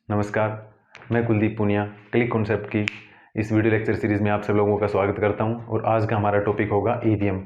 नमस्कार, मैं Kuldeep Poonia click concept की इस वीडियो लेक्चर सीरीज़ में आप सब लोगों का स्वागत करता हूं। और आज का हमारा टॉपिक होगा ईवीएम।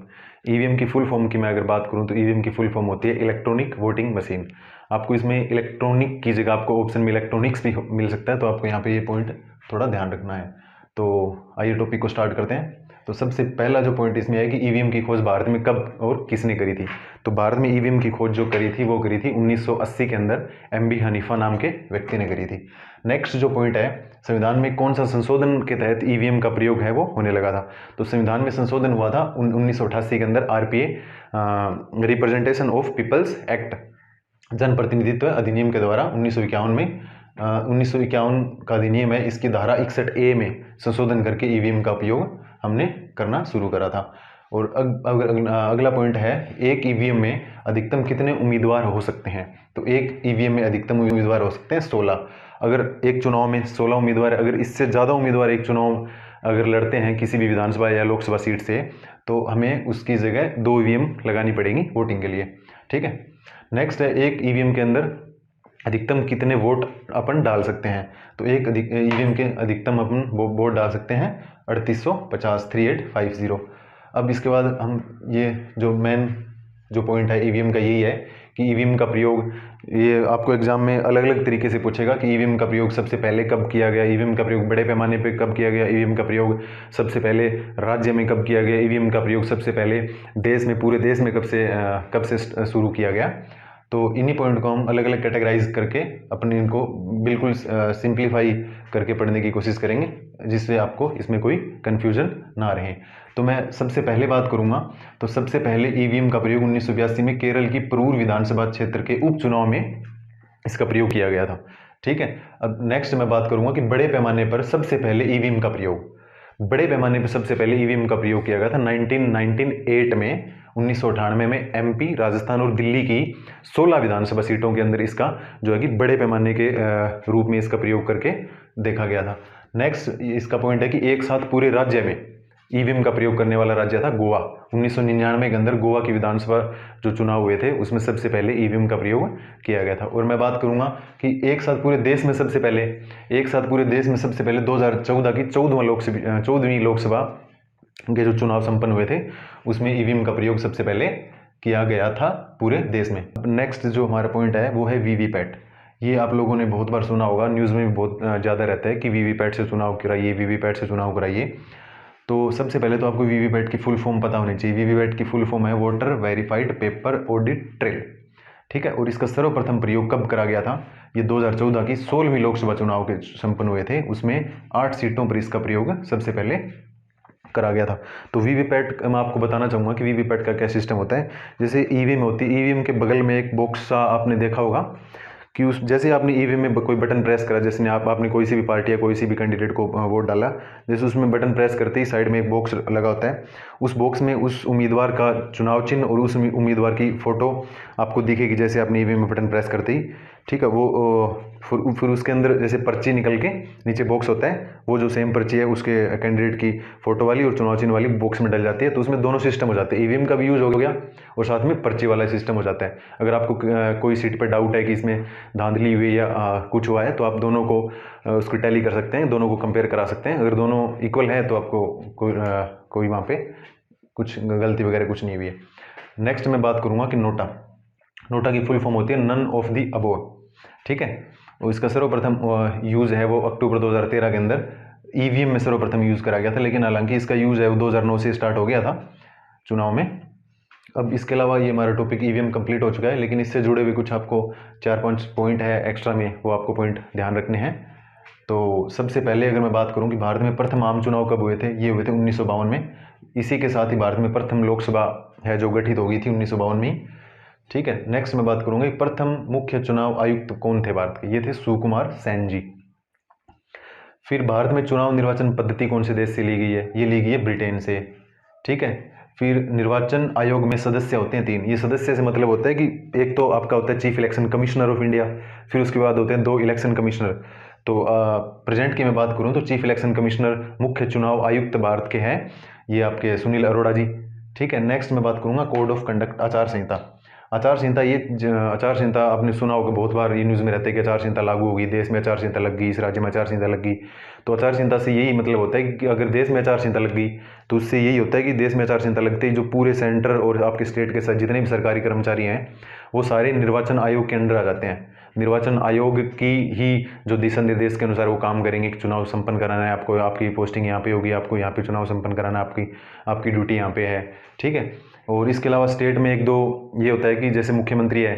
ईवीएम की फुल फॉर्म की मैं अगर बात करूं तो ईवीएम की फुल फॉर्म होती है इलेक्ट्रॉनिक वोटिंग मशीन। आपको इसमें इलेक्ट्रॉनिक की जगह आपको ऑप्शन में इलेक्ट्रॉनिक्स भी मिल सकता है, तो आपको यहाँ पे ये पॉइंट थोड़ा ध्यान रखना है। तो आइए टॉपिक को स्टार्ट करते हैं। तो सबसे पहला जो पॉइंट इसमें है कि ईवीएम की खोज भारत में कब और किसने करी थी। तो भारत में ईवीएम की खोज जो करी थी वो करी थी 1980 के अंदर एमबी हनीफा नाम के व्यक्ति ने करी थी। नेक्स्ट जो पॉइंट है, संविधान में कौन सा संशोधन के तहत ईवीएम का प्रयोग है वो होने लगा था। तो संविधान में संशोधन हुआ था 1988 के अंदर RPA, representation of peoples act, जनप्रतिनिधित्व अधिनियम के द्वारा 1951 में 1951 का अधिनियम है, इसकी धारा 61A में संशोधन करके ईवीएम का उपयोग हमने करना शुरू करा था। और अगला पॉइंट है, एक ईवीएम में अधिकतम कितने उम्मीदवार हो सकते हैं। तो एक ईवीएम में अधिकतम उम्मीदवार हो सकते हैं 16। अगर एक चुनाव में 16 उम्मीदवार, अगर इससे ज़्यादा उम्मीदवार एक चुनाव अगर लड़ते हैं किसी भी विधानसभा या लोकसभा सीट से, तो हमें उसकी जगह 2 ईवीएम लगानी पड़ेगी वोटिंग के लिए। ठीक है। नेक्स्ट है, एक ईवीएम के अंदर अधिकतम कितने वोट अपन डाल सकते हैं। तो एक ईवीएम के अधिकतम अपन वोट डाल सकते हैं 3850, 3850। अब इसके बाद हम ये जो मेन जो पॉइंट है ईवीएम का यही है कि ईवीएम का प्रयोग, ये आपको एग्जाम में अलग अलग तरीके से पूछेगा कि ईवीएम का प्रयोग सबसे पहले कब किया गया, ईवीएम का प्रयोग बड़े पैमाने पे कब किया गया, ईवीएम का प्रयोग सबसे पहले राज्य में कब किया गया, ईवीएम का प्रयोग सबसे पहले देश में, पूरे देश में कब से शुरू किया गया। तो इन्हीं पॉइंट को हम अलग अलग कैटेगराइज करके अपने इनको बिल्कुल सिंप्लीफाई करके पढ़ने की कोशिश करेंगे, जिससे आपको इसमें कोई कन्फ्यूजन ना रहे। तो मैं सबसे पहले बात करूंगा, तो सबसे पहले ईवीएम का प्रयोग 1982 में केरल की परूर विधानसभा क्षेत्र के उपचुनाव में इसका प्रयोग किया गया था। ठीक है। अब नेक्स्ट मैं बात करूंगा कि बड़े पैमाने पर सबसे पहले ईवीएम का प्रयोग, बड़े पैमाने पर सबसे पहले ईवीएम का प्रयोग किया गया था 1998 में, 1998 में एमपी, राजस्थान और दिल्ली की 16 विधानसभा सीटों के अंदर इसका जो है कि बड़े पैमाने के रूप में इसका प्रयोग करके देखा गया था। नेक्स्ट इसका पॉइंट है कि एक साथ पूरे राज्य में ईवीएम का प्रयोग करने वाला राज्य था गोवा। 1999 के अंदर गोवा की विधानसभा जो चुनाव हुए थे उसमें सबसे पहले ईवीएम का प्रयोग किया गया था। और मैं बात करूंगा कि एक साथ पूरे देश में सबसे पहले 2014 की 14वीं लोकसभा के जो चुनाव संपन्न हुए थे उसमें ईवीएम का प्रयोग सबसे पहले किया गया था पूरे देश में। नेक्स्ट जो हमारा पॉइंट है वो है वीवीपैट। ये आप लोगों ने बहुत बार सुना होगा, न्यूज़ में भी बहुत ज़्यादा रहता है कि वीवीपैट से चुनाव कराइए, वीवीपैट से चुनाव कराइए। तो सबसे पहले तो आपको वीवीपैट की फुल फॉर्म पता होनी चाहिए। वीवीपैट की फुल फॉर्म है voter verified paper audit trail. ठीक है। और इसका सर्वप्रथम प्रयोग कब करा गया था, ये 2014 की 16वीं लोकसभा चुनाव के संपन्न हुए थे, उसमें 8 सीटों पर इसका प्रयोग सबसे पहले करा गया था। तो वीवीपैट मैं आपको बताना चाहूँगा कि वीवीपैट का क्या सिस्टम होता है। जैसे ईवीएम होती है, ईवीएम के बगल में एक बॉक्स सा आपने देखा होगा कि उस जैसे आपने ईवीएम में कोई बटन प्रेस करा, जैसे आपने कोई सी भी पार्टी या कोई सी भी कैंडिडेट को वोट डाला, जैसे उसमें बटन प्रेस करते ही साइड में एक बॉक्स लगा होता है, उस बॉक्स में उस उम्मीदवार का चुनाव चिन्ह और उस उम्मीदवार की फोटो आपको दिखेगी जैसे आपने ईवीएम में बटन प्रेस करते ही। ठीक है। वो फिर उसके अंदर जैसे पर्ची निकल के नीचे बॉक्स होता है, वो जो सेम पर्ची है उसके कैंडिडेट की फोटो वाली और चुनाव चिन्ह वाली बॉक्स में डल जाती है। तो उसमें दोनों सिस्टम हो जाते हैं, ईवीएम का भी यूज हो गया और साथ में पर्ची वाला सिस्टम हो जाता है। अगर आपको कोई सीट पर डाउट है कि इसमें धांधली हुई या कुछ हुआ है, तो आप दोनों को उसको टैली कर सकते हैं, दोनों को कंपेयर करा सकते हैं। अगर दोनों इक्वल है तो आपको कोई वहाँ पे कुछ गलती वगैरह कुछ नहीं हुई है। नेक्स्ट मैं बात करूँगा कि नोटा की फुल फॉर्म होती है नन ऑफ दी अबोव। ठीक है। और इसका सर्वप्रथम यूज़ है वो अक्टूबर 2013 के अंदर ईवीएम में सर्वप्रथम यूज़ करा गया था, लेकिन हालांकि इसका यूज़ है वो 2009 से स्टार्ट हो गया था चुनाव में। अब इसके अलावा ये हमारा टॉपिक ईवीएम कंप्लीट हो चुका है, लेकिन इससे जुड़े हुए कुछ आपको 4-5 पॉइंट है एक्स्ट्रा में, वो आपको पॉइंट ध्यान रखने हैं। तो सबसे पहले अगर मैं बात करूं कि भारत में प्रथम आम चुनाव कब हुए थे, ये हुए थे 1952 में। इसी के साथ ही भारत में प्रथम लोकसभा है जो गठित हो गई थी 1952 में ही। ठीक है। नेक्स्ट मैं बात करूंगा प्रथम मुख्य चुनाव आयुक्त कौन थे भारत के, ये थे सुकुमार सेन जी। फिर भारत में चुनाव निर्वाचन पद्धति कौन से देश से ली गई है, ये ली गई है ब्रिटेन से। ठीक है। फिर निर्वाचन आयोग में सदस्य होते हैं 3। ये सदस्य से मतलब होता है कि एक तो आपका होता है chief election commissioner of India, फिर उसके बाद होते हैं 2 इलेक्शन कमिश्नर। तो प्रेजेंट की मैं बात करूं तो चीफ इलेक्शन कमिश्नर मुख्य चुनाव आयुक्त भारत के हैं ये आपके सुनील अरोड़ा जी। ठीक है। नेक्स्ट मैं बात करूंगा कोड ऑफ कंडक्ट, आचार संहिता। आचार संहिता आचार संहिता आपने सुना होगा, बहुत बार ये न्यूज़ में रहता है कि आचार संहिता लागू होगी, देश में आचार संहिता लग गई, इस राज्य में आचार संहिता लग गई। तो आचार संहिता से यही मतलब होता है कि अगर देश में आचार संहिता लग गई तो उससे यही होता है कि देश में आचार संहिता लगते ही जो पूरे सेंटर और आपके स्टेट के साथ जितने भी सरकारी कर्मचारी हैं वो सारे निर्वाचन आयोग के अंडर आ जाते हैं। निर्वाचन आयोग की ही जो दिशा निर्देश के अनुसार वो काम करेंगे कि चुनाव संपन्न कराना है आपको, आपकी पोस्टिंग यहाँ पे होगी, आपको यहाँ पे चुनाव संपन्न कराना, आपकी ड्यूटी यहाँ पे है, ठीक है। और इसके अलावा स्टेट में एक दो ये होता है कि जैसे मुख्यमंत्री है,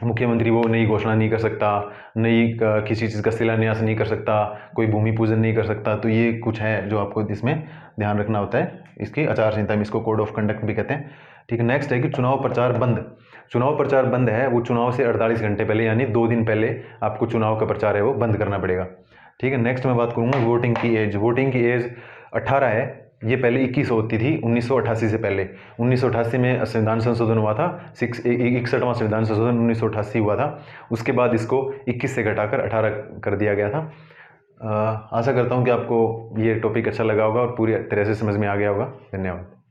मुख्यमंत्री वो नई घोषणा नहीं कर सकता, नई किसी चीज़ का शिलान्यास नहीं कर सकता, कोई भूमि पूजन नहीं कर सकता। तो ये कुछ है जो आपको इसमें ध्यान रखना होता है इसकी आचार संहिता में, इसको कोड ऑफ कंडक्ट भी कहते हैं, ठीक है। नेक्स्ट है कि चुनाव प्रचार बंद। चुनाव प्रचार बंद है, वो चुनाव से 48 घंटे पहले यानी 2 दिन पहले आपको चुनाव का प्रचार है वो बंद करना पड़ेगा, ठीक है। नेक्स्ट मैं बात करूँगा वोटिंग की एज। वोटिंग की एज 18 है, ये पहले 21 होती थी 1988 से पहले। 1988 में संविधान संशोधन हुआ था, 61वां संविधान संशोधन 1988 हुआ था। उसके बाद इसको 21 से घटाकर 18 कर दिया गया था। आशा करता हूँ कि आपको ये टॉपिक अच्छा लगा होगा और पूरी तरह से समझ में आ गया होगा। धन्यवाद।